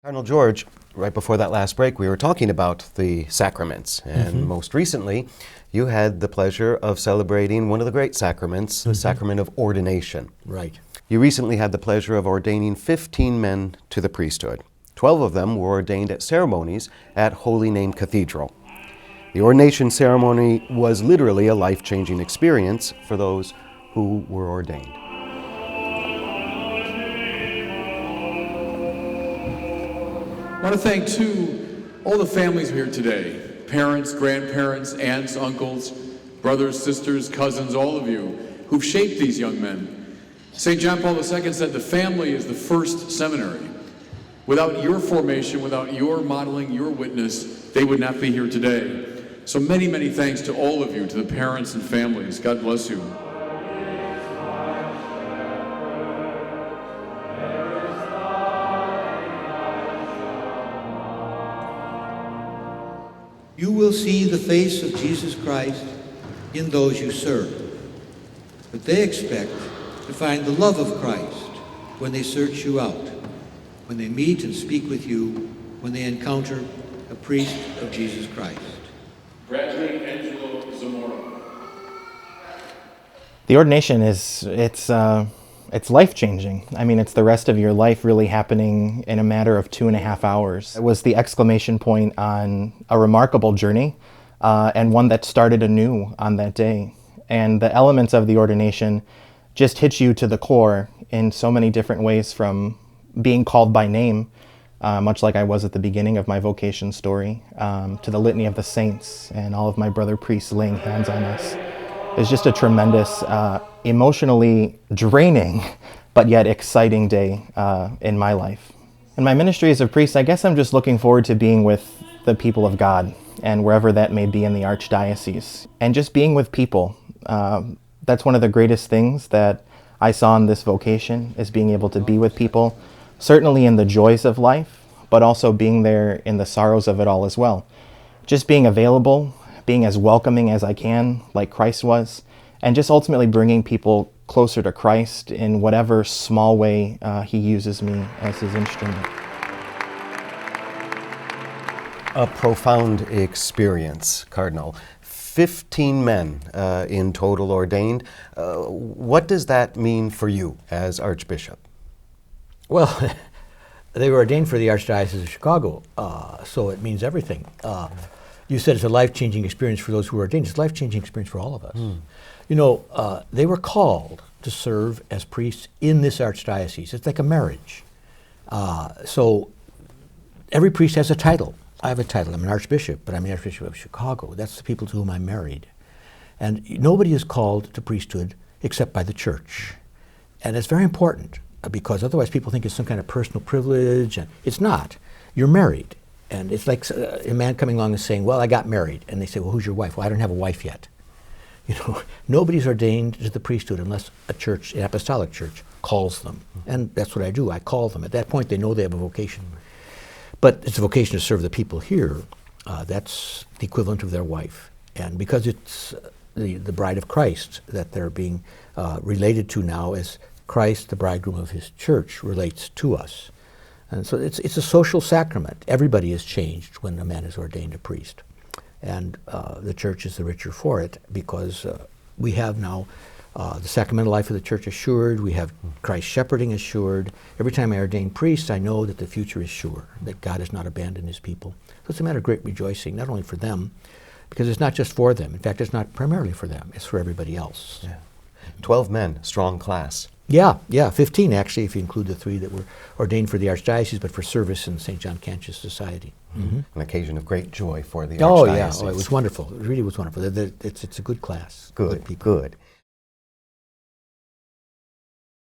Cardinal George, right before that last break, we were talking about the sacraments. And most recently, you had the pleasure of celebrating one of the great sacraments, the sacrament of ordination. Right. You recently had the pleasure of ordaining 15 men to the priesthood. 12 of them were ordained at ceremonies at Holy Name Cathedral. The ordination ceremony was literally a life-changing experience for those who were ordained. I want to thank, too, all the families here today. Parents, grandparents, aunts, uncles, brothers, sisters, cousins, all of you who've shaped these young men. St. John Paul II said the family is the first seminary. Without your formation, without your modeling, your witness, they would not be here today. So many, many thanks to all of you, to the parents and families. God bless you. You will see the face of Jesus Christ in those you serve. But they expect to find the love of Christ when they search you out, when they meet and speak with you, when they encounter a priest of Jesus Christ. The ordination it's life-changing. I mean, it's the rest of your life really happening in a matter of 2.5 hours. It was the exclamation point on a remarkable journey, and one that started anew on that day. And the elements of the ordination just hit you to the core in so many different ways, from being called by name, much like I was at the beginning of my vocation story, to the litany of the saints and all of my brother priests laying hands on us. It's just a tremendous, emotionally draining, but yet exciting day in my life. In my ministry as a priest, I guess I'm just looking forward to being with the people of God, and wherever that may be in the Archdiocese, and just being with people. That's one of the greatest things that I saw in this vocation, is being able to be with people, certainly in the joys of life, but also being there in the sorrows of it all as well. Just being available, being as welcoming as I can, like Christ was, and just ultimately bringing people closer to Christ in whatever small way he uses me as his instrument. A profound experience, Cardinal. 15 men in total ordained. What does that mean for you as Archbishop? Well, they were ordained for the Archdiocese of Chicago, so it means everything. You said it's a life-changing experience for those who are ordained. It's a life-changing experience for all of us. You know, they were called to serve as priests in this archdiocese. It's like a marriage. So every priest has a title. I have a title. I'm an archbishop, but I'm the Archbishop of Chicago. That's the people to whom I'm married. And nobody is called to priesthood except by the church. And it's very important, because otherwise people think it's some kind of personal privilege, and it's not. You're married. And it's like a man coming along and saying, well, I got married. And they say, well, who's your wife? Well, I don't have a wife yet. You know, nobody's ordained to the priesthood unless a church, an apostolic church, calls them. And that's what I do. I call them. At that point, they know they have a vocation. But it's a vocation to serve the people here. That's the equivalent of their wife. And because it's the bride of Christ that they're being related to now, as Christ, the bridegroom of his church, relates to us. And so it's a social sacrament. Everybody is changed when a man is ordained a priest. And the church is the richer for it, because we have now the sacramental life of the church assured. We have Christ's shepherding assured. Every time I ordain priests, I know that the future is sure, that God has not abandoned his people. So it's a matter of great rejoicing, not only for them, because it's not just for them. In fact, it's not primarily for them. It's for everybody else. Yeah. 12 men, strong class. Yeah, 15 actually, if you include the 3 that were ordained for the Archdiocese, but for service in St. John Cantius Society. An occasion of great joy for the Oh, Archdiocese. yeah, it was wonderful. It really was wonderful. It's a good class. Good people. Good.